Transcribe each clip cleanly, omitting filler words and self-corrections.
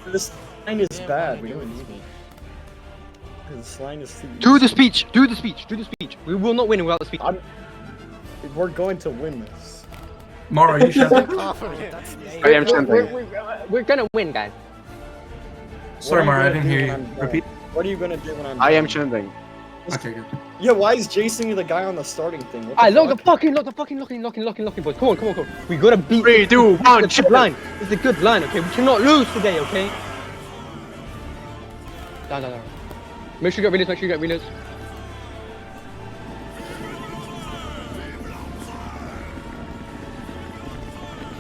This line is bad. We don't need it. This line is too. Do the speech. Do the speech. Do the speech. We will not win without the speech. We're going to win this. Mara, are you chanting? I am chanting. We're gonna win, guys. Sorry, What are Mara, I you didn't gonna hear do you. when I'm done? Repeat. What are you gonna do when I'm I am done? chanting. Okay, good. Yeah, why is Jason the guy on the starting thing? What I the lock the fuck? fucking, lock, boys. Come on. We gotta beat. 3, 2, 1, It's a good line. It's a good line, okay? We cannot lose today, okay? Down. Make sure you get reloads.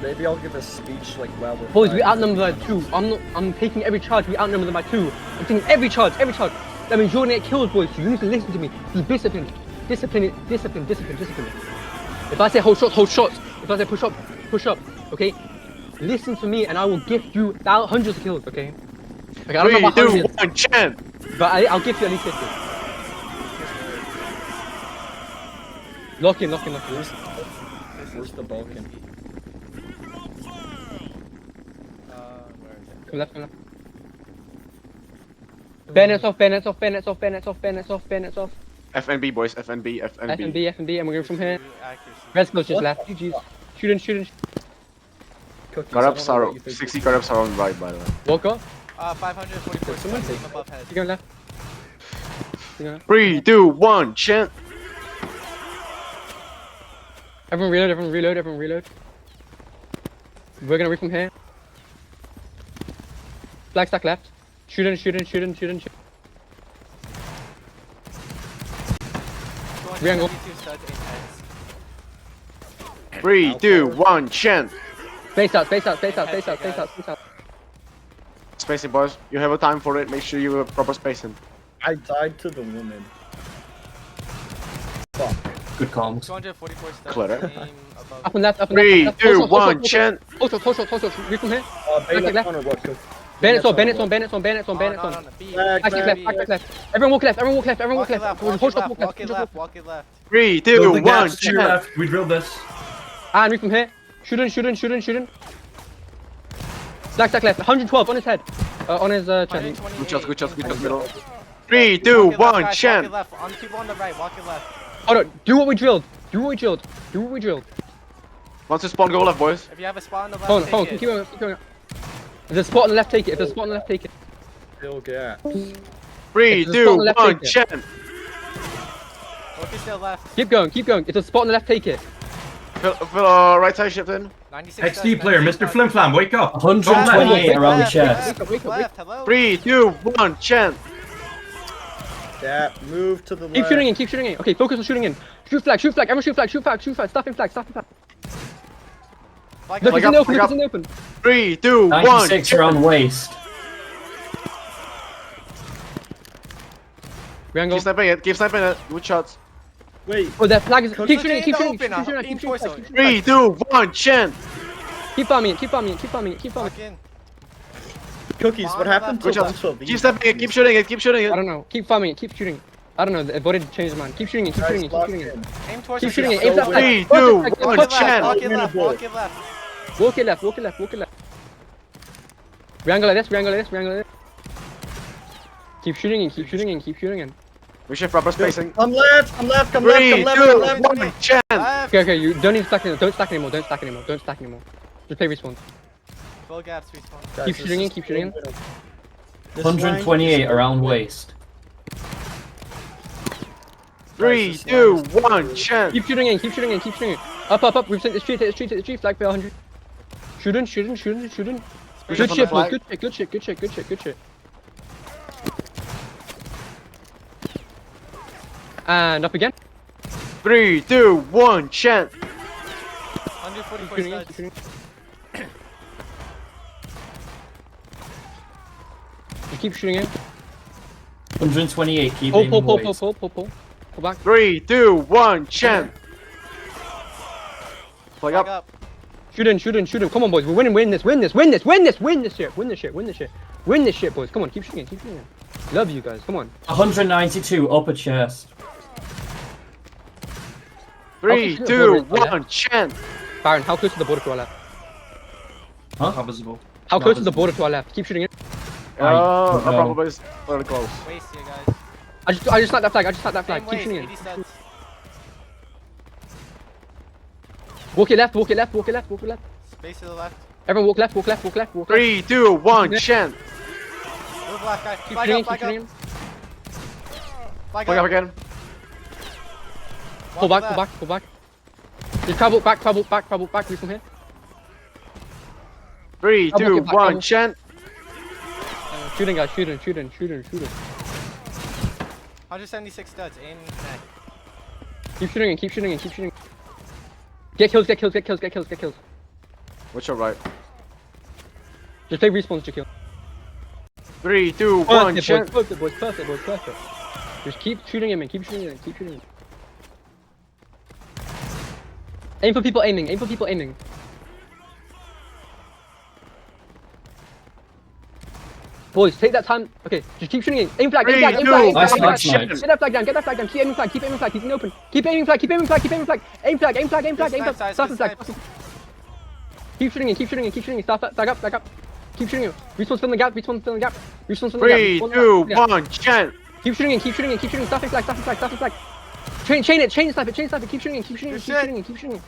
Maybe I'll give a speech like while we're Boys, we fighting. outnumber by 2. I'm taking every charge. We outnumber them by 2. I'm taking every charge. That means you're gonna get killed, boys. You need to listen to me. Be disciplined. Discipline. If I say hold shots. If I say push up, okay? Listen to me and I will gift you hundreds of kills, okay? Okay, I don't know 3, about 2, hundreds, 1, chant. but I'll gift you at least 50. Lock in. Where's the Balkan? Come left. Bayonets off. FNB, boys. FNB. FNB, and we're going from here. Red close just left. GG's. Shooting. Cookies, Corrupts I don't know are what you think 60 corrupts are on right, by the way. Walk up. 544 Someone seconds take above head. You going left. 3, 2, 1, chant. Everyone reload. We're gonna read from here. Flag stack left. Shooting. 272 studs, 8 heads. 3, 2, 1, chant. Space out. Spacing, boys. You have a time for it. Make sure you have proper spacing. I died to the woman. Fuck. Good comms. 244 studs. Clear. Aim above. Up and left. 3, 2, 1, chant. Hold shot. Read from here. Bayonet left. on or what? Cook? Bandits on. No. Back Back. left. Everyone walk left. Hold Walk it shot. left, walk it left. 3, 2, Build the 1, gaps to your chant. left. We drilled this. And read from here. Shooting. Stack left. 112 on his head. On his chest. Good shots, middle. 3, 2, 1, chant. Walk it left. On the people on the right, walk it left. Hold on. Do what we drilled. Once you spawn, go left, boys. If you have a spot on the left, Hold on. take Keep it. going. If there's a spot on the left, take it. Still gas. 3, If there's a spot on 2, the left, 1, take it. chant. Walk it still left. Keep going. If there's a spot on the left, take it. Fill right side shift in. 96 XD player, Mr. Flim Flam, wake up. 128 around the Left, chest. left, hello? 3, 2, 1, chant. Yeah, move to the left. Keep shooting in. Okay, focus on shooting in. Shoot flag. Everyone shoot flag. Stop in flag. Flag Look, up. it's in the open. 3, 2, 1, 96 chant. around waist. Triangle. Keep sniping it. Good shots. Wait, Oh, that flag is. Keep Keep shooting, shooting. open now. Aim torso. 3, 2, 1, chant. Keep farming it. Walk in. Cookies, what happened to Good a shots. bunch of these? Keep snapping it. Keep shooting it. I don't know. Keep farming it. Keep shooting. I don't know. The body changed his mind. Keep shooting it. Guys, lock in. Aim torso. Keep shooting it. so Aim that flag. 3, Focus 2, flag, 1, focus flag. chant. Walk it left, walk it left. Walk it left. Triangle like this. Keep shooting in. We should proper spacing. I'm left. 3, 2, 1, chant. Left. Okay. You don't even stack anymore. Don't stack anymore. Just play respawn. Full gaps, respawn. Guys, Keep this shooting in, is keep shooting in. This line 128 is- around waist. 3, 2, 1, chant. Keep shooting in. Up. We've sent the street. Flag for 100. Shooting. Push Good up on the shit, boys. flag. Good shit. And up again. 3, 2, 1, chant. 144 Keep shooting studs. in. Just keep shooting in. 128, keep Pull. aiming waist. Pull back. 3, 2, 1, chant. Flag Flag up. up. Shoot him. Come on, boys. We're winning. Win this shit, boys. Come on, keep shooting in. Love you guys. Come on. 192 upper chest. 3, 2, 1, chant. Baron, how close to the border to our left? Not visible. How close to the border to our left? Keep shooting in. No no. problem, boys. Really close. Waste here, guys. I just snapped that flag. I just snapped that flag. Same Keep waste, shooting 80 it. studs. Walk it left. Walk it left. Walk it left. Walk it left. Space to the left. Everyone walk left. Walk left. Walk left. Walk left. 3, 2, 1, chant. Move left, guys. Keep Flag shooting. up, Keep flag up. shooting. Flag Flag up up. again. Pull Walk back. Pull left. back. Pull back. Just travel back. Travel back. Travel back. We from here. 3, Double 2, kick back, 1, double. chant. Shooting, guys. Shooting. Shooting. Shooting. Shooting. 176 studs. Aim neck. Keep shooting and keep shooting and keep shooting. Get kills. Get kills. Get kills. Get kills. Get kills. What's your right? Just play respawns to kill. 3, 2, 1, Perfect, chant. boys. Perfect, boys. Perfect, boys. Perfect. Just keep shooting him and keep shooting him. Keep shooting him. Aim for people aiming. Aim for people aiming. Boys, take that time. Okay, just keep shooting. Aim flag. Aim 3, flag. Aim 2, flag. Aim Nice flag. flag, chant. nice. Get that flag down. Get that flag down. Keep aiming flag. Keep aiming flag. Keep aiming flag. Keep it open. Keep aiming flag. Keep aiming flag. Keep aiming flag. Aim flag. Aim flag. Aim flag. Aim flag. Aim flag. Good Start the flag. snipes. Keep shooting and keep shooting and keep shooting. Start flag up. Flag up. Keep shooting. Respawn fill in the gap. Respawn fill in the gap. Respawn fill in the gap. 3, Respawn 2, fill in the gap. 1, chant. Keep shooting and keep shooting and keep shooting. Start the flag. Start the flag. Start the flag. Chain it. Chain snipe it. Chain snipe it. Keep shooting and keep shooting and keep Good shooting and keep shooting.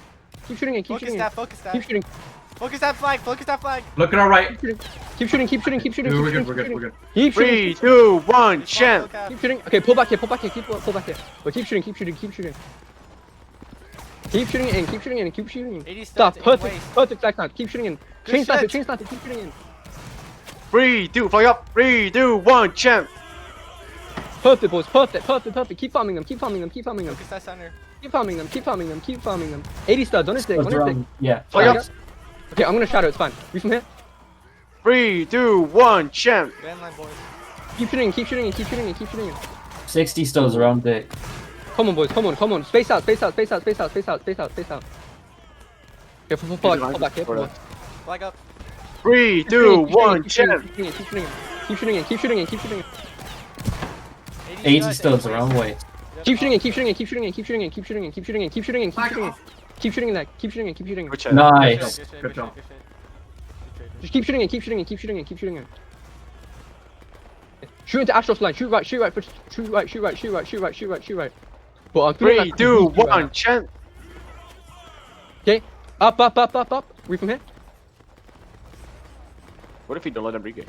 Keep shooting and keep Focus shooting. that, focus that. Keep shooting. Focus that flag, focus that flag. Look at our right. Keep shooting. Keep shooting. Keep shooting. We're Keep good, we're good, we're good. Keep shooting. 3, 2, 1, Respawn, chant. look out. Keep shooting. Okay, pull back here. Pull back here. Pull back here. But keep shooting. Keep shooting. Keep shooting. Keep shooting and keep shooting and keep shooting. 80 Stop. studs, aim Perfect. waste. Perfect flag count. Keep shooting in. Good Chain snipe it. shit. Chain snipe it. Keep shooting in. 3, 2, flag up. 3, 2, 1, chant. Perfect, boys. Perfect. Perfect. Perfect. Keep farming them. Keep farming them. Keep farming them. Focus that center. Keep farming them. Keep farming them. Keep farming them. 80 studs on his stick. On Studs his stick. around. Yeah. Flag Flag up. up. Okay, I'm gonna shadow. It's fine. We from here. 3, 2, 1, chant. Van line, boys. Keep shooting. Keep shooting. Keep shooting. Keep shooting. 60 studs around dick. Come on, boys. Come on. Come on. Space out. Space out. Space out. Space out. Space out. Space out. Space out. Okay, pull back here. Pull back. Flag up. 3, 2, 1, chant. Keep shooting. Keep shooting. Keep shooting. Keep shooting. 80 studs aim around waste. way. Keep shooting. Keep shooting. Keep shooting. Keep shooting. Keep shooting. Keep shooting. Keep shooting. Keep shooting. Keep shooting that. Keep shooting. Keep shooting. Good chant. Nice. Good job. Just keep shooting. Keep shooting. Keep shooting. Keep shooting. Shoot into Astros line. Shoot right. Shoot right. Shoot right. Shoot right. Shoot right. Shoot right. Shoot right. Shoot right. But I'm feeling 3, like 2, I'm right 1, now. chant. Okay. Up. Up. Up. Up. Up. We from here. What if you don't let them regain?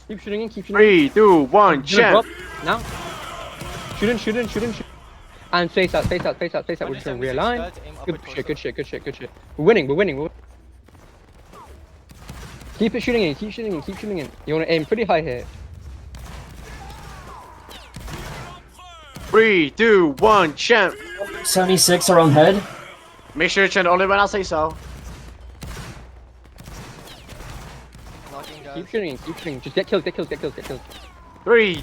Keep shooting. Keep shooting. 3, 2, 1, Gonna drop chant. now. Shoot. And face out. We're trying to realign. Good shit. We're winning. Keep it shooting in. Keep shooting in. You want to aim pretty high here. 3, 2, 1, chant. 76 around head. Make sure you chant only when I say so. Knocking guys. Keep shooting. Just get kills. 3,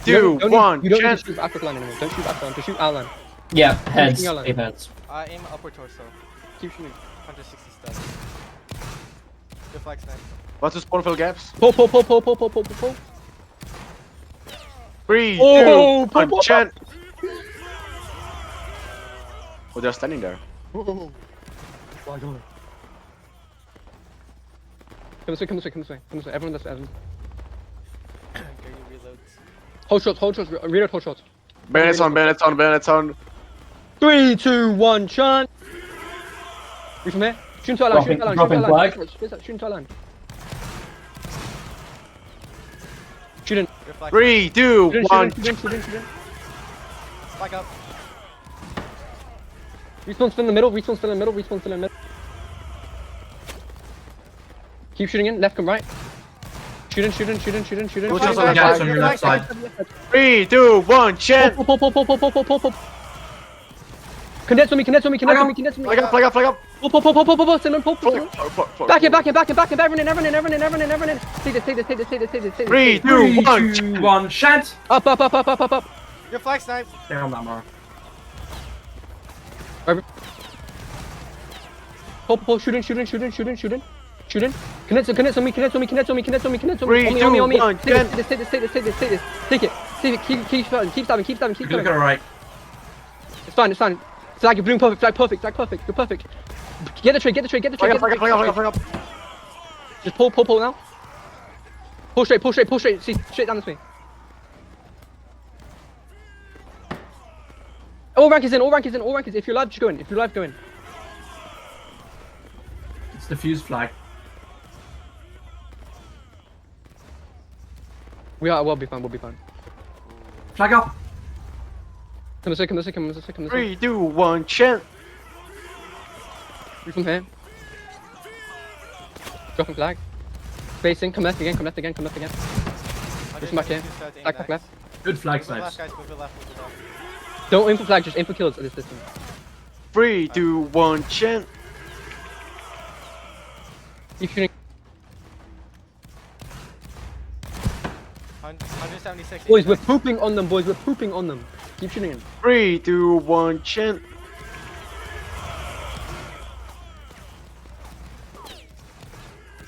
2, You don't 1, need to chant. shoot Africa line anymore. Don't shoot Africa line. Just shoot our line. Yeah, heads. Shooting outline. Aim heads. Aim upper torso. Keep shooting. 160 studs. Good flag snipe. What's the spawn fill gaps? Pull. 3, 2, Oh, 1, chant. Oh, they're standing there. Come this way. Everyone does Evans. Gary reloads. Hold shots. Reload hold shots. Bayonets on. 3, 2, 1, chant. We from here. Shoot into our line. Dropping flag. Shoot into our line. Shoot in. Good flag. 3, 2, 1. Shoot in. Flag up. Respawn's still in the middle. Keep shooting in, left and right. Shoot in. Go Just on the gaps on your left side. 3, 2, 1, chant. Pull. Condense on me. Flag up. Pull. Send him, pull. Fuck. Back in. Everyone in. Take this. 3, 2, 1. 1, shant. Up. Good flag snipe. Down that mark. Pull. Shoot in. Connect on me. 3, 2, On me. 1, Take this. Take it. Keep stabbing. Look at our right. It's fine. Flag, you're doing perfect. You're perfect. Get the trade. Flag up. Just pull now. Pull straight, pull straight, pull straight. See, straight down this way. All rank is in, all rank is in, all rank is in. If you're live, just go in. If you're live, go in. It's the fuse flag. We'll be fine, we'll be fine. Flag up. Come this way, come this way, come this way, come this way. 3, 2, 1, chant. From here. Dropping flag. Facing, come left again, come left again, come left again. Push back here. Back left. Good flag Move it left, snipes. guys. Move it left. Move it left. Don't aim for flag, just aim for kills at this distance. 3, 2, 1, chant. Keep shooting. 176. Boys, we're pooping on them, boys, we're pooping on them. Keep shooting in. 3, 2, 1, chant.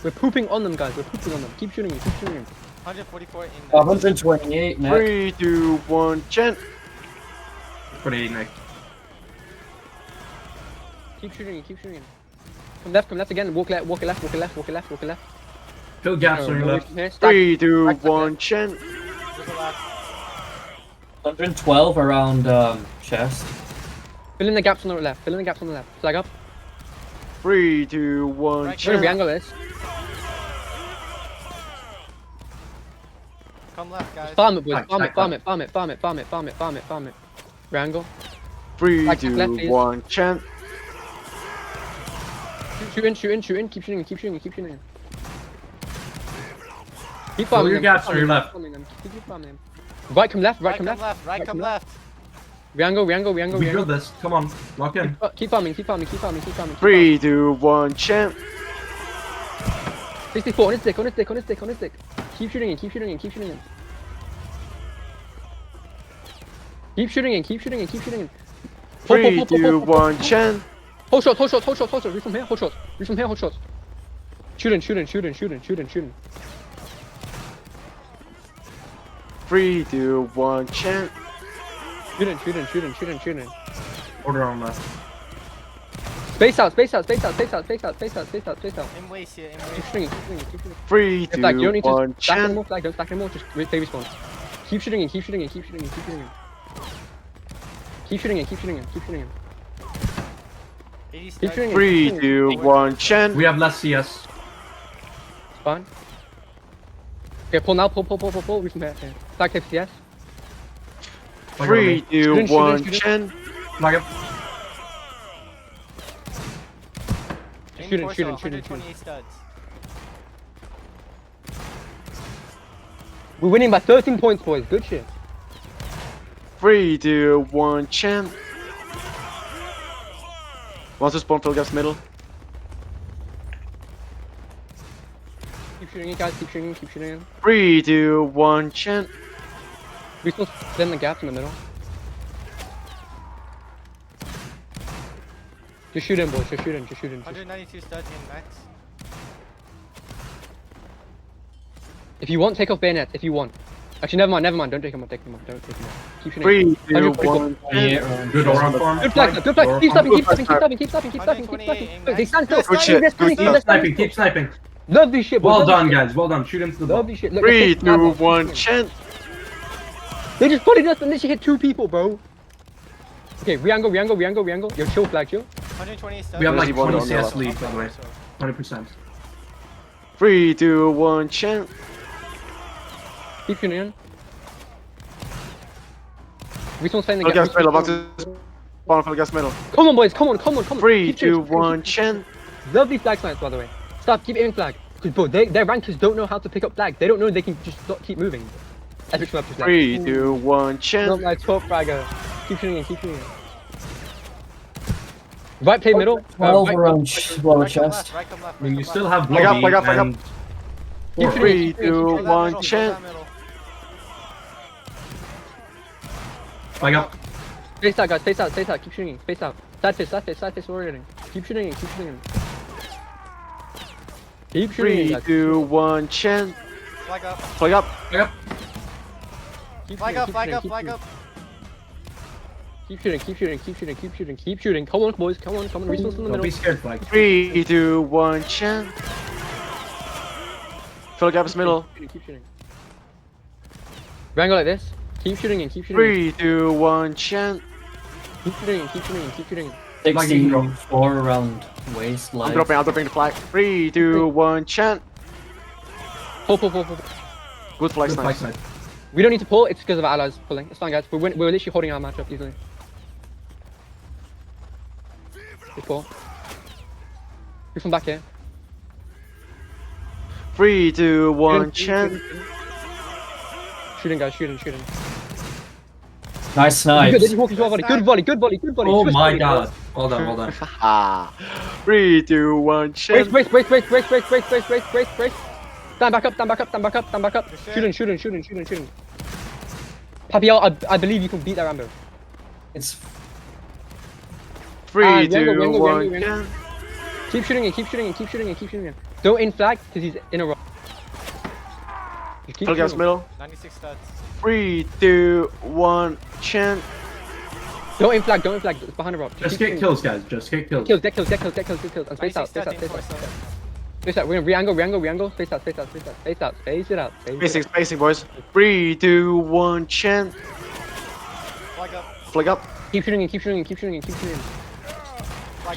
We're pooping on them, guys, we're pooping on them. Keep shooting in, keep shooting in. 144 in. 128, Nick. 3, 2, 1, chant. 48 Nick. Keep shooting in, keep shooting in. Come left again, walk left, walk left, walk left, walk left, walk left. Fill gaps on your No, left. here, stack. 3, 2, Back, back, 1, chant. Move it left. 112 around chest. Fill in the gaps on the left, fill in the gaps on the left. Flag up. 3, 2, 1, Right, We're gonna chant. re-angle this. Come left, guys. Farm it, boys, Back, farm it, back, farm back. it, farm it, farm it, farm it, farm it, farm it, farm it. Re-angle. 3, Back, 2, left, please. 1, chant. Shoot in, shoot in, shoot in, keep shooting in, keep shooting in, keep shooting in. Keep Fill farming your them, gaps keep on your farming them, left. keep farming them, keep farming them. Right, come left, right, come left. Right, come left. Re-angle, re-angle, re-angle, We re-angle. drill this. Come on. Lock in. Keep farming, keep farming, keep farming, keep farming. keep 3, 2, 1, chant. farming. 64, on his dick, on his dick, on his dick, on his dick. Keep shooting in, keep shooting in, keep shooting in. Keep shooting in, keep shooting in, keep shooting in. 3, 2, 1, chant. Hold shots, hold shots, hold shots, hold shots. Reach from here, hold shots. Reach from here, hold shots. Shoot in, shoot in, shoot in, shoot in, shoot in, shoot in. 3, 2, 1, chant. Shoot in, shoot in, shoot in, shoot in, shoot in. Order on left. Space out, space out, space out, space out, space out, space out, space out, space out. In waste here, in Keep waste. shooting in, keep shooting in, keep shooting in. 3, Yeah, flag, you don't 2, need to 1, stack chant. anymore, flag, don't stack anymore, just play respawn. Keep shooting in, keep shooting in, keep shooting in, keep shooting in. Keep shooting in, keep shooting in, keep shooting in. 80 Keep studs. shooting in. 3, 2, 1, chant. We have less CS. It's fine. Okay, pull now, pull, pull, pull, pull, pull. Reach from here. Okay. Stack FCS. Flag 3, up. 2, Shoot in, 1, shoot in. chant. Flag up. In Shoot in, torso, shoot in, shoot in, shoot in. 128 studs. We're winning by 13 points, boys. Good shit. 3, 2, 1, chant. Wants to spawn, fill gas middle. Keep shooting in, guys. Keep shooting in, keep shooting in. 3, 2, 1, chant. We're supposed to fill in the gaps in the middle. Just shoot in, boys. Just shoot in, just shoot in. Just... 192 studs in max. If you want, take off bayonets. If you want. Actually, never mind, never mind. Don't take them off, take them off. Don't take them off. Keep shooting in. 3, 2, 144. 1, 28 chant. around Good chest. around farm. Good flag, good flag. Keep stopping, keep stopping, keep stopping, keep stopping, keep stopping, keep 128 stopping. in Look, they stand still. Good shit, They're standing good still, they're Keep standing sniping. still. Keep sniping. Love this shit, boys. Well love this done, shit. guys. Well done. Shoot into the Love ball. this shit. Look, 3, they're 2, taking 1, out. chant. They just bullied us and literally hit 2 people, bro. Okay, re-angle, re-angle, re-angle, re-angle. Yo, chill, flag, chill. 128 studs. We have There's like the one 20 on the CS left. lead, by the way. 100%. 3, 2, 1, chant. Keep shooting in. Respawn's playing the Fill gap. gas middle. Wants to spawn, fill gas middle. Come on, boys, come on, come on, come on. 3, Keep shooting, 2, keep shooting, 1, keep shooting. chant. Lovely flag science, by the way. Stop, keep aiming flag. Because, bro, their rankers don't know how to pick up flag. They don't know they can just not keep moving. Epic swap just 3, 2, 1, Not chant. my top fragger. Keep shooting in, keep shooting in. Right, play middle. 12 right, around lower Right, come chest. left, right, come left, I mean, right, you come still left. have Flag up, Bloody flag up, flag up. and... Keep shooting. 3, 2, Fill that 1, middle, fill chant. that middle. Flag up. Space out, guys, space out, space out. Keep shooting in, space out. Side face, orienting. Keep shooting in, keep shooting in. Keep shooting in, 3, guys. 2, 1, chant. Flag up, Flag up. Flag up. Keep flag shooting, up, keep flag shooting, up, keep flag shooting. up. Keep shooting, keep shooting, keep shooting, keep shooting, keep shooting. Come on, boys, come on, come on. Resource in the Don't be middle. scared, Flag. 3, 2, 1, chant. Fill gaps middle. Keep shooting. Triangle like this. Keep shooting and keep shooting. 3, 2, 1, chant. Keep shooting and keep shooting and keep shooting. 64 around waist I'm life. dropping the flag. 3, 2, 1, chant. Pull. Good flag Good flag snipe. side. We don't need to pull. It's because of our allies pulling. It's fine, guys. We're literally holding our match up easily. Good pull. We're from back here. 3, 2, 1, chant. Shooting, guys. Shooting. Nice snipe. Good. Good volley. Oh Twist my volley. god. Well done. Ah. 3, 2, 1, chant. Brace. Stand back up. Shooting. Papiel, I believe you can beat that Rambo. It's 3, Yango, 2, Yango, 1, Yango. chant. Keep shooting. Don't in flag because he's in a row. Just keep Fill gaps shooting. middle. 96 studs. 3, 2, 1, chant. Don't in flag. It's behind the rock. Just keep get shooting. kills, guys. Just get kills. Get kills. And space 96 out. studs, aim for studs. Space out. We're gonna re-angle. Space out. Space it out. Spacing, boys. 3, 2, 1, chant. Flag up. Flag up. Keep shooting. Flag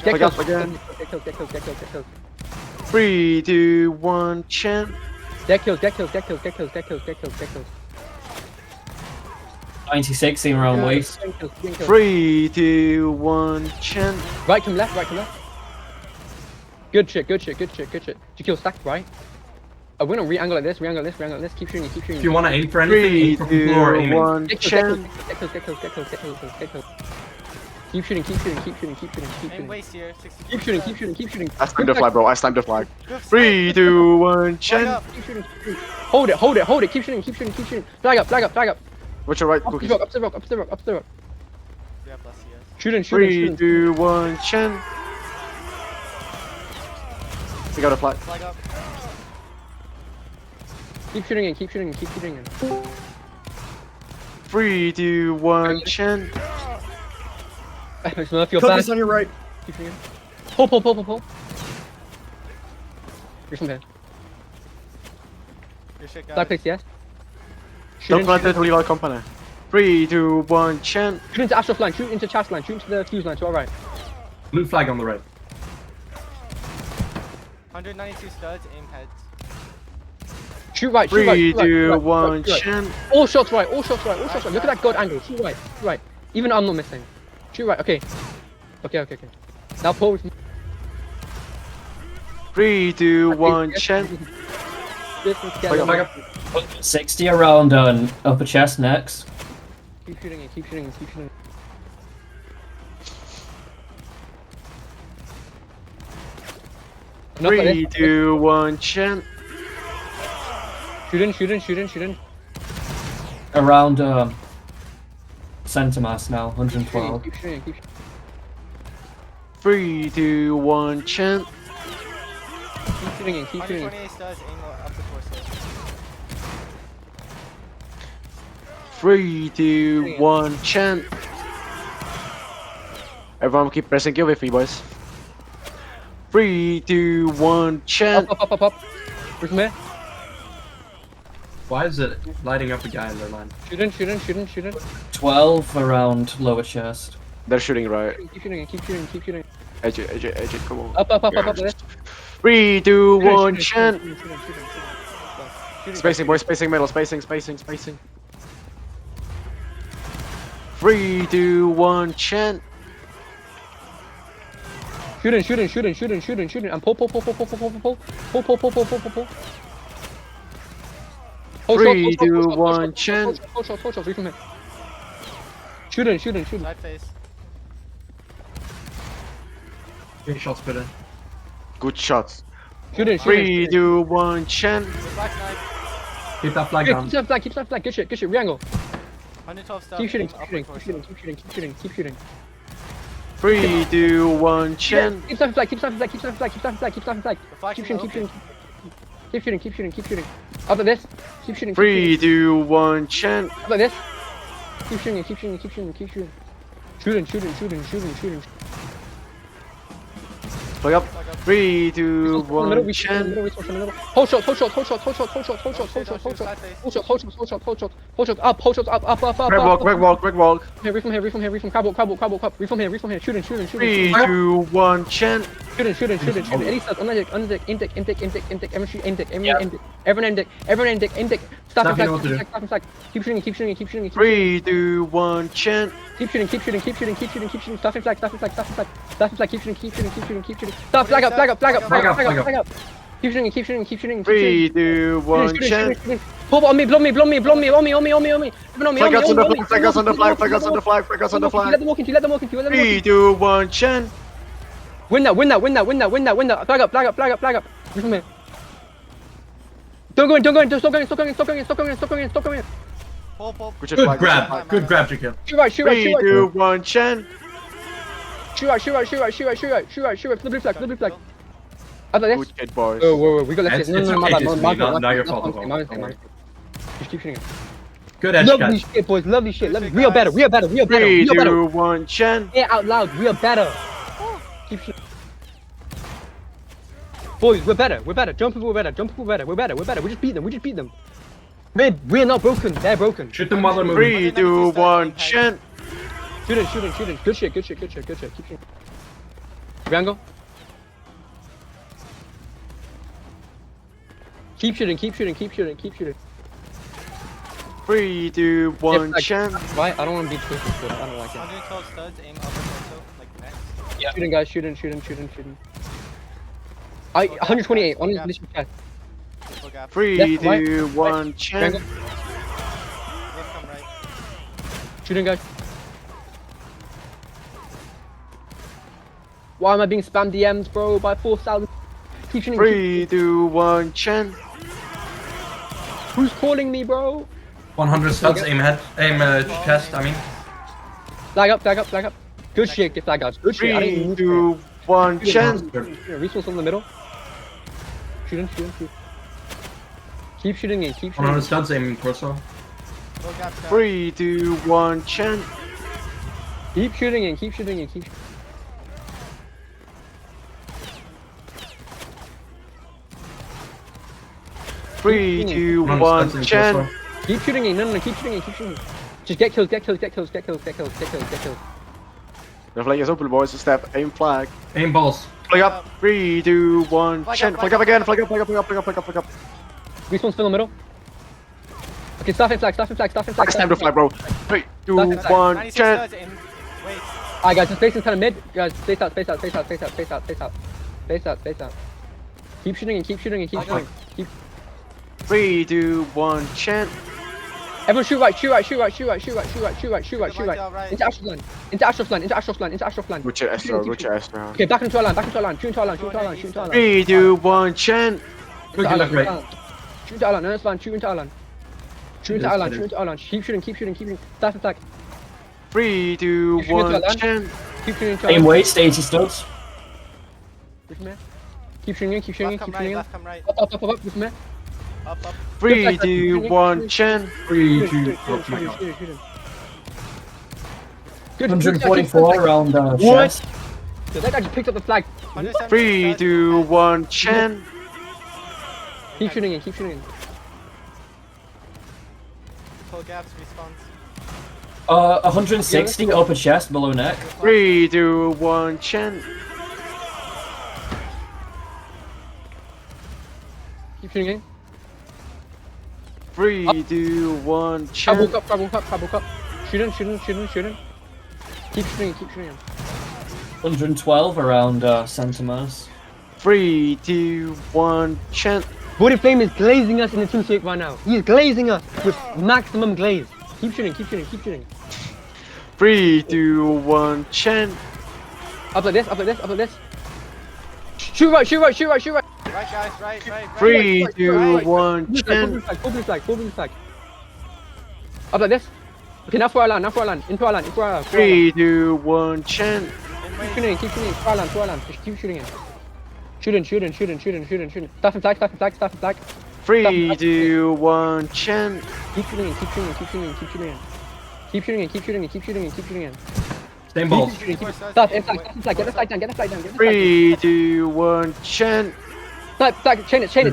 Get up. Flag kills. up again. Get kills. 3, 2, 1, chant. Get kills. 96 around waist. 3, 2, 1, chant. Right to left. Good shit. Did you kill stack right? We're gonna re-angle like this. Keep shooting. If you want to aim for anything, 3, aim from the floor. 2, Aiming. 1, Get chant. kills. Keep shooting. Aim waist here. 60. Keep shooting. I slammed the flag, bro. I slammed the flag. 3, 2, 1, Flag chant. up. Keep shooting. Hold it. Keep shooting. Flag up. What's your right, Up cookies? the rock. Yeah, plus yes. Shooting. 3, 2, 1, chant. We got a flag. Flag up. Keep shooting. 3, 2, 1, chant. Smurf, you're Cookies back. on your right. Keep shooting. Pull. You're from here. Good shit, Flag guys. place, yes. Don't plant it to leave our company. 3, 2, 1, chant. Shoot into Astro's line, shoot into Chas line, shoot into the fuse line to our right. Blue flag on the right. 192 studs, aim heads. Shoot right, 3, 2, 1, chant. All shots right. Look at that god angle. Shoot right. Even I'm not missing. Shoot right. Okay. Now pull. 3, 2, 1, chant. Flag up. 60 around upper chest next. Keep shooting. Enough like 3, this. 2, 1, chant. Shooting. Around center mass now, 112. Keep shooting. 3, 2, 1, chant. Keep shooting. 128 studs, aim up the torso. 3, 2, 1, chant. Everyone keep pressing kill with me, boys. 3, 2, 1, chant. Up. Where's me? Why is it lighting up a guy in their line? Shooting. 12 around lower chest. They're shooting right. Keep shooting. Edge it, come on. Up like this. 3, 2, 1, Shooting. chant. Shooting. Spacing, boys, spacing middle, spacing. 3, 2, 1, chant. Shooting. And pull. 3, 2, 1, chant. Hold shots. Reach from here. Shooting. Side face. Okay, shots put in. Good shots. Shooting. 3, 2, 1, chant. Good flag snipe. Keep that flag down. Keep that flag. Good shit. Re-angle. 112 studs, Keep shooting. aim upper torso. Keep shooting. 3, 2, 1, chant. Keep that flag. The flag Keep can shooting. open. Keep shooting. Up like this. Keep shooting. 3, 2, 1, chant. Up like this. Keep shooting. Shooting. Flag up. Flag up. 3, 2, 1, chant. Hold shot, hold shot, hold shot, hold shot, hold shot, hold shot, hold shot, hold shot, hold shot, hold shot, hold shot, hold shot, hold shot, up, hold shot, up. Red walk, red walk, red walk. Read from here, read from here, read from crab walk, read from here, shooting, 3, 2, 1, chant. shooting. Any stuff, on deck, index, everyone shoot, everyone index. Stop and flag. Keep shooting. 3, 2, 1, chant. Keep shooting. Stop and flag. Keep shooting. Stop, flag up. Keep shooting. 3, 2, 1, chant. Pull on me, blow me. Everyone on me. Flag us on the flag. Let them walk into. 3, 2, 1, chant. Win that. Flag up. Read from here. Don't go in. Stop going in. Pull. Good grab, Jaquil. Shoot right. 3, 2, 1, chant. Shoot right. For the blue flag. After this. Good kid, boys. Whoa, we got left. It's okay, Disney, not your fault. My mistake. Just keep shooting. Good edge, Lovely guys. shit, boys. Lovely shit. We are better. 3, 2, 1, chant. Say it out loud. We are better. Keep shooting. Boys, we're better. Jump people, we're better. We're better. We just beat them. We're not broken. They're broken. Shoot them while they're moving. 3, 2, 1, chant. Shooting. Good shit. Keep shooting. Triangle. Keep shooting. 3, 2, 1, chant. Right? I don't want to be twisted. I don't like it. 112 studs, aim up and torso, like next. Yeah. Shooting, guys. Shooting. 128 on his initial chest. Full gap. 3, 2, 1, chant. Left come right. Shooting, guys. Why am I being spam DMs, bro? By 4,000. Keep shooting. 3, 2, 1, chant. Who's calling me, bro? 100 studs, aim chest, I mean. Flag up. Good shit, get flag out. Good shit. I didn't 3, even 2, 1, chant. Resource in the middle. Shooting. Keep shooting. 100 studs, aim torso. Full gap, guys. 3, 2, 1, chant. Keep shooting. 3, 2, 100 1, studs, aim chant. torso. Keep shooting. No, keep shooting. Just get kills. The flag is open, boys. Step, aim flag. Aim balls. Flag up. 3, 2, 1, chant. Flag up again. Flag up. Respawn's still in the middle. Okay, staff and flag. It's time to fly, bro. 3, 2, 1, 96 chant. studs, aim. Wait. Alright, guys, just spacing kind of mid. Guys, space out. Keep shooting. 3, 2, 1, chant. Everyone shoot right. Into Ashraf's line. Go to Astro. Okay, back into our line. Shoot into our line. 3, 2, 1, chant. Quick left, right. Shoot into our line. No, it's fine. Shoot into our line. Keep shooting. Staff attack. 3, 2, 1, chant. Keep shooting into our Aim line. waste, 80 studs. Keep shooting. Left come right. Up. Keep from here. Up. 3, 2, 1, chant. 3, 2, Shooting. Good. 144 around chest. That guy just picked up the flag. 3, 2, 1, chant. Keep shooting. Full gaps, response. 160 upper chest, below neck. 3, 2, 1, chant. Keep shooting. 3, 2, 1, chant. Crab walk up. Shooting. Keep shooting. 112 around Centimeters. 3, 2, 1, chant. Body Flame is glazing us in the team shape right now. He is glazing us with maximum glaze. Keep shooting. 3, 2, 1, chant. Up like this. Shoot right. Right, guys, right. 3, 2, 1, chant. Full blue flag. Up like this. Okay, now for our line. Into our line. 3, 2, 1, chant. Keep shooting. For our line. Just keep shooting in. Shooting. Staff and flag. 3, 2, 1, chant. Keep shooting in. Same balls. Stop, get the flag down, get the flag down. 3, 2, 1, Chen. Flag, chain it. Good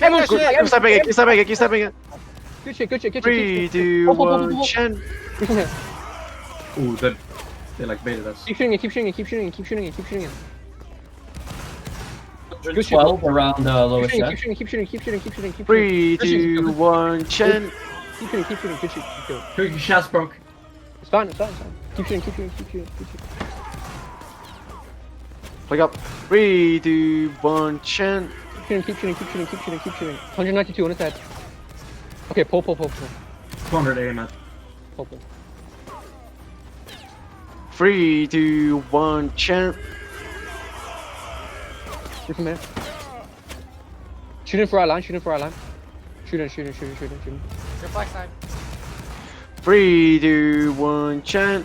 Everyone Keep stepping it, keep stepping it, keep stepping it. Good shit. 3, 2, 1, Chen. Ooh, they like baited us. Keep shooting it. Good shit. 12 around lower Keep chest. shooting. 3, 2, 1, Chen. Keep shooting. Good shit. Your shots broke. It's fine. Keep shooting. Flag up. 3, 2, 1, Chen. Keep shooting. 192 on his head. Okay, pull. 200 aim at. Pull. 3, 2, 1, Chen. Shoot from here. Shooting for our line. Shooting. Your flag side. 3, 2, 1, Chen.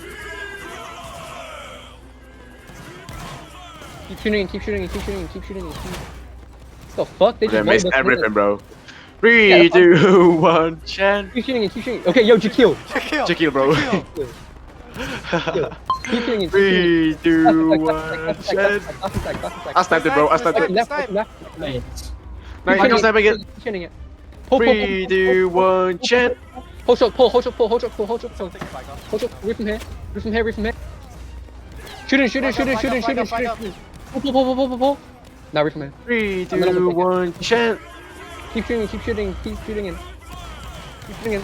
Keep shooting. The fuck? They They just missed won this everything, minute. bro. 3, 2, 1, Chen. Keep shooting. Okay, yo, Jaquil. Check it, bro. Keep shooting. 3, 2, 1, Chen. I snapped it, bro. I snapped it. Left. Nice. Nice, I'm snapping it. Keep shooting it. Pull. 3, 2, 1, Chen. Hold shot. Take your flag off. Hold shot. Read from here. Shooting. Pull. Now read from here. 3, 2, 1, Chen. Keep shooting in.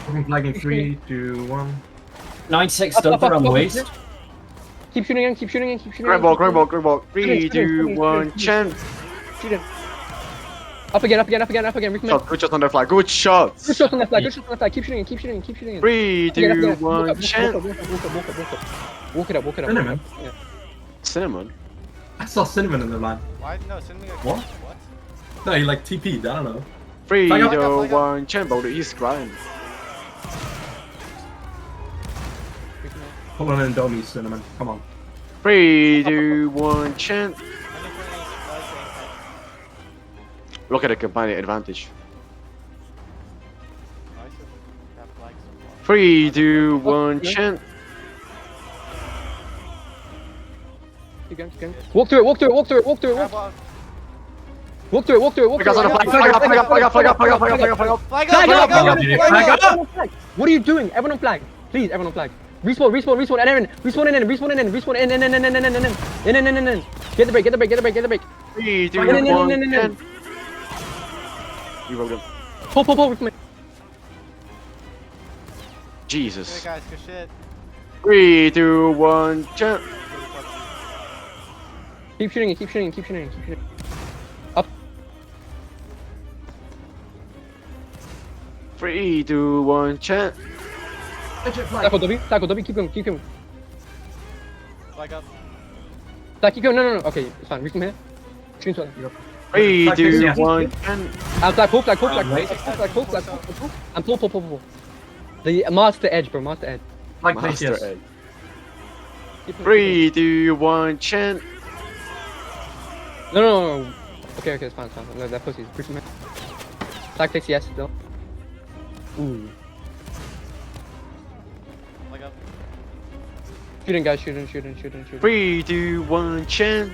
I'm flagging 3, 2, 1. 9-6 stuff around waist. Keep shooting in. Grab ball. 3, 2, 1, Chen. Shoot in. Up again. Read from here. Good shot on the flag. Good shots. Good shot on that flag. Keep shooting in. 3, 2, 1, Chen. Walk it up. Cinnamon? Yeah. Cinnamon. I saw Cinnamon in the line. Why? No, send me a What? No, he like TP'd, I don't know. 3, Flag up. 2, 1, Chen. Bro, he's crying. Pull on in dummies, Cinnamon. Come on. 3, 2, 1, Chen. Look at the companion advantage. 3, 2, 1, Chen. Keep going. Walk through it. Grab one. Walk through it. Flag on the flag up. What are you doing? Everyone on flag. Please, everyone on flag. Respawn, and Aaron. Respawn in. Get the break. 3, 2, 1, Chen. You rolled him. Pull. Respawn. Hey Jesus. guys, good shit. 3, 2, 1, Chen. Keep shooting. Up. 3, 2, 1, Chen. Tackle W. Keep going. Flag up. Keep going. No. Okay, it's fine. Reach from here. Shooting to 3, 2, 1, Chen. flag. Pull. And pull. The master edge, bro. Master edge. Like Master this, yes. egg. 3, 2, 1, Chen. No. Okay, it's fine. No, that pussy's pretty from here. Flag takes yes still. Ooh. Flag up. Shooting, guys. Shooting. 3, 2, 1, Chen.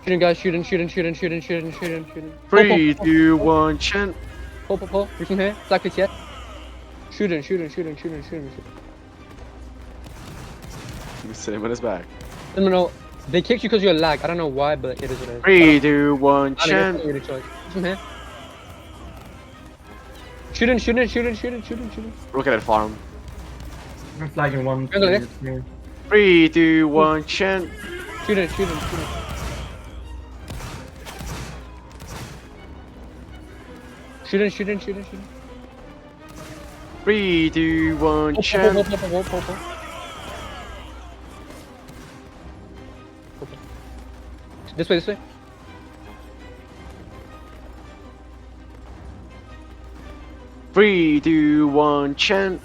Shooting, guys. Shooting. 3, 2, 1, Chen. Pull. Reach from here. Flag takes yes. Shooting. Cinnamon is back. No. They kicked you because you're lag. I don't know why, but it is what it is. 3, 2, 1, I don't know, Chen. really choice. From here. Shooting. Look at that farm. I'm flagging 1. Go next. 3, 2, 1, Chen. Shooting. 3, 2, 1, Chen. Pull. 'This way. 3, 2, 1, Chen.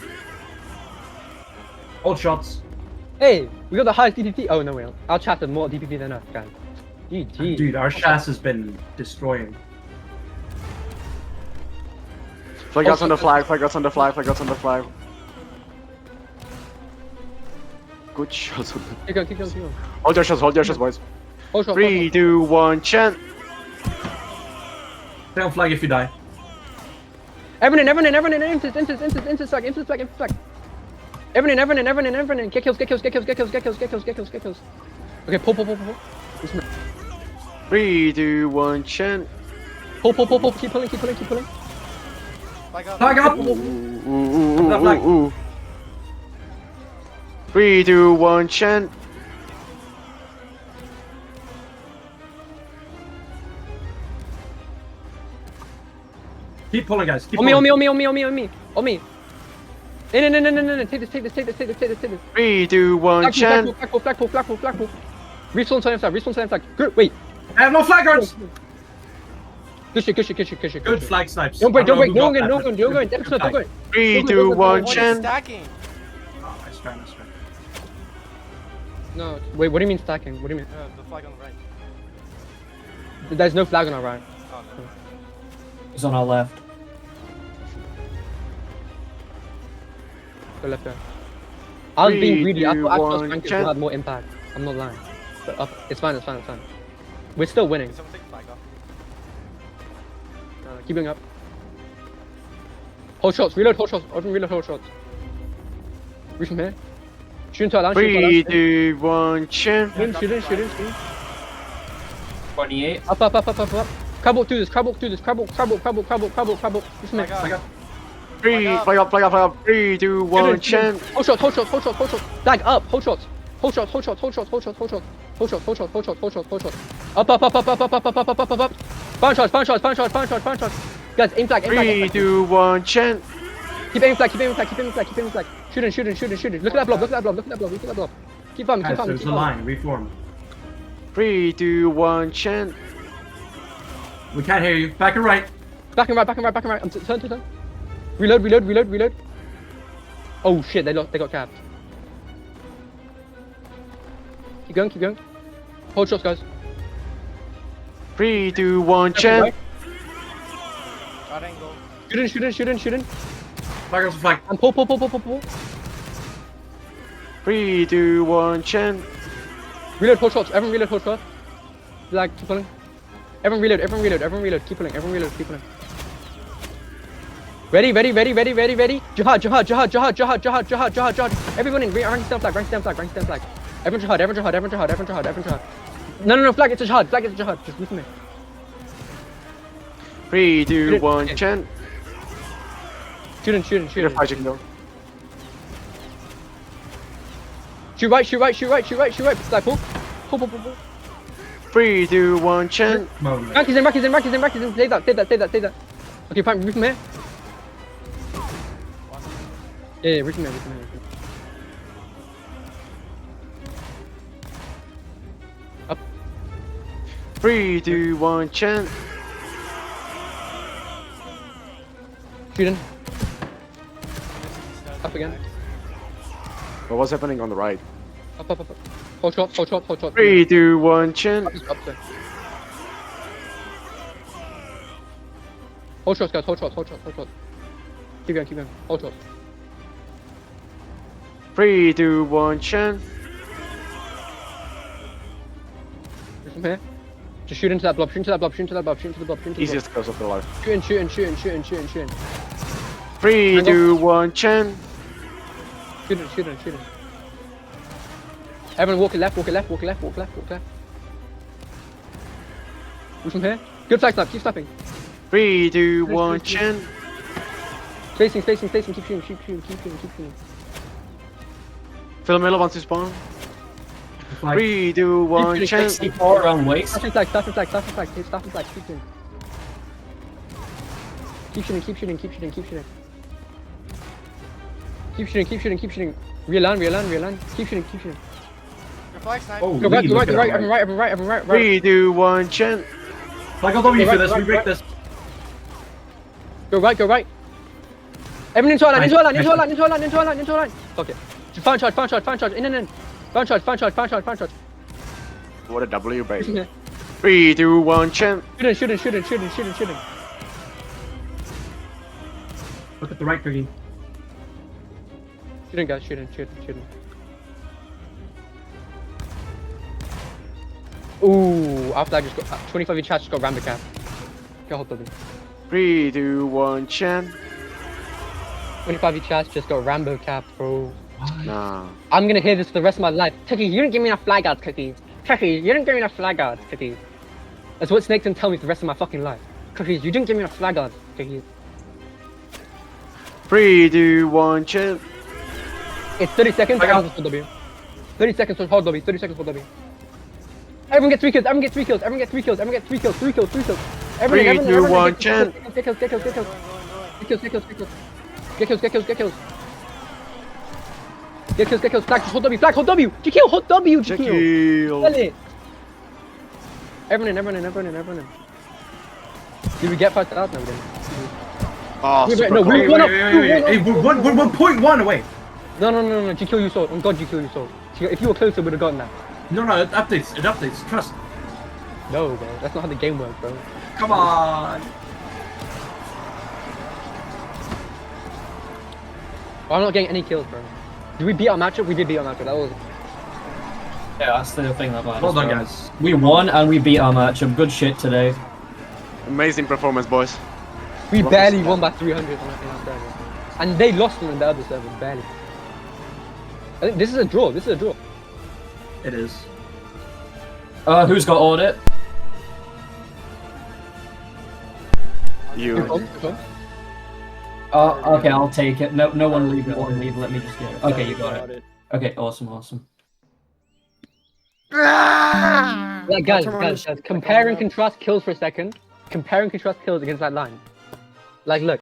All shots. Hey, we got the highest DPP. Oh no, wait. Our chat has more DPP than us, guys. GG. Dude, our Shas has been destroying. Flag outs on the flag. good shots. Keep going, keep going, keep going. Hold your shots, boys. Hold shot. 3, 2, 1, chant. Stay on flag if you die. Everyone, into flag. Everyone. Get kills. Okay, pull. 3, 2, 1, chant. Pull. Keep pulling. Flag up. Flag up! Ooh. 3, 2, 1, chant. Keep pulling, guys. Keep On pulling. me. No. Take this. 3, 2, 1, chant. Flagpole. Respawn flag. Good, wait. I have no flag guards! Good shit. Good flag snipes. Don't break. I Don't know who go got in. that, Don't but go in. 3, 2, 1, What is chant. stacking? Oh, nice try. No, wait, what do you mean stacking? What do you mean? The flag on the right. There's no flag on our right. Oh, no. He's on our left. Go left, go. I was being greedy. I 3, thought 2, Flankers 1, had more impact. I'm not lying. But it's fine. We're still winning. Can someone take the flag off? Keep going up. Hold shots. Reload. Hold shots. Reach from here. Shoot into our line. 3, 2, 1, chant. Shoot in. 28. Up. Crab walk through this. Crab. Reach from here. Flag up. 3, flag up. 3, 2, 1, chant. Hold shots. Flag up. Hold shots. Hold shots. Up. Bounce shots. Guys, aim flag. 3, 2, 1, chant. Keep aiming flag. Shoot in. Look at that blob. Keep farming. Guys, there's a line. Reform. 3, 2, 1, chant. We can't hear you. Back and right. Back and right. Turn. Reload. Oh shit, they got capped. Keep going. Hold shots, guys. 3, 2, 1, chant. Shot angle. Shoot in. Flag on flag. And pull. 3, 2, 1, chant. Reload, hold shots. Everyone reload, hold shots. Like, keep pulling. Everyone reload. Keep pulling. Ready. Jihad. Everyone in. Rank stand flag. Everyone jihad. No, flag it's a jihad. Just listen to me. 3, 2, 1, chant. Shoot in. You're fighting though. Shoot right. Like, pull. 3, 2, 1, chant. Moment. Rack is in. Stay that. Okay, fine, reach from here. Yeah, reach from here. 3, 2, 1, chant. Shoot in. Up again. What's happening on the right? Up. Hold shot. 3, 2, 1, chant. Up there. Hold shots, guys. Hold shots. Keep going. Hold shots. 3, 2, 1, chant. Reach from here. Just shoot into that blob. Easiest goes up the life. Shoot in. 3, 2, 1, chant. Shoot in. Everyone walk left. Reach from here. Good flag snap. Keep snapping. 3, 2, 1, chant. Spacing. Keep shooting. Fill the middle once you spawn. Flag. 3, 2, 1, chant. 64 around waist. Staffing flag. Keep shooting. Keep shooting. Realign. Keep shooting. Your flag snipe. Oh, Go right. look at that Everyone right. 3, 2, 1, chant. Flag on W for this. We Right. break this. Go right. Everyone into our line. Fuck it. Just fan charge. In. Fan charge. What a W, baby. Shooting. 3, 2, 1, chant. Shooting. Look at the right, Cookie. Shooting, guys. Shooting. Ooh, our flag just got 25 in chat just got Rambo cap. Go hot W. 3, 2, 1, Chen. 25 in chat just got Rambo cap, bro. Nah. I'm gonna hear this for the rest of my life. Cookie, you didn't give me enough flag outs, Cookie. Cookie, you didn't give me enough flag outs, Cookie. That's what Snake's gonna tell me for the rest of my fucking life. Cookies, you didn't give me enough flag outs, Cookies. 3, 2, 1, Chen. It's 30 seconds, Flag out. hold W. 30 seconds for hold W, 30 seconds for W. Everyone get 3 kills, everyone get 3 kills, everyone get 3 kills, everyone get 3 kills, 3 kills, 3 kills. Everyone, 3, 2, 1, get Chen. kills, get kills, get kills, get kills. Get kills, get kills, get kills. Get kills, get kills, get kills. Get kills, get kills, flag, hold W, flag, hold W! GQ, hold W, GQ! Kill. Tell it! Everyone in, everyone in, everyone in, everyone in. Did we get 5,000? No, we didn't. Oh, Wait, super no, cool. we won up. Hey, we're 1.1 away. No, GQ, you saw it. On God, GQ, you saw it. If you were closer, we would have gotten that. No, it updates, trust. No, bro. That's not how the game works, bro. Come on. Well, I'm not getting any kills, bro. Did we beat our matchup? We did beat our matchup. That was... Yeah, that's the thing that matters. Well done, bro. guys. We won and we beat our matchup. Good shit today. Amazing performance, boys. We Lost barely us. won by 300 in our server. And they lost in the other server, barely. I think this is a draw. This is a draw. It is. Who's got audit? You. Okay, I'll take it. No one leave. No one leave. Let me just get it. Okay, you got it. Okay, awesome. Like, guys, compare and contrast kills for a second. Compare and contrast kills against that line. Like, look.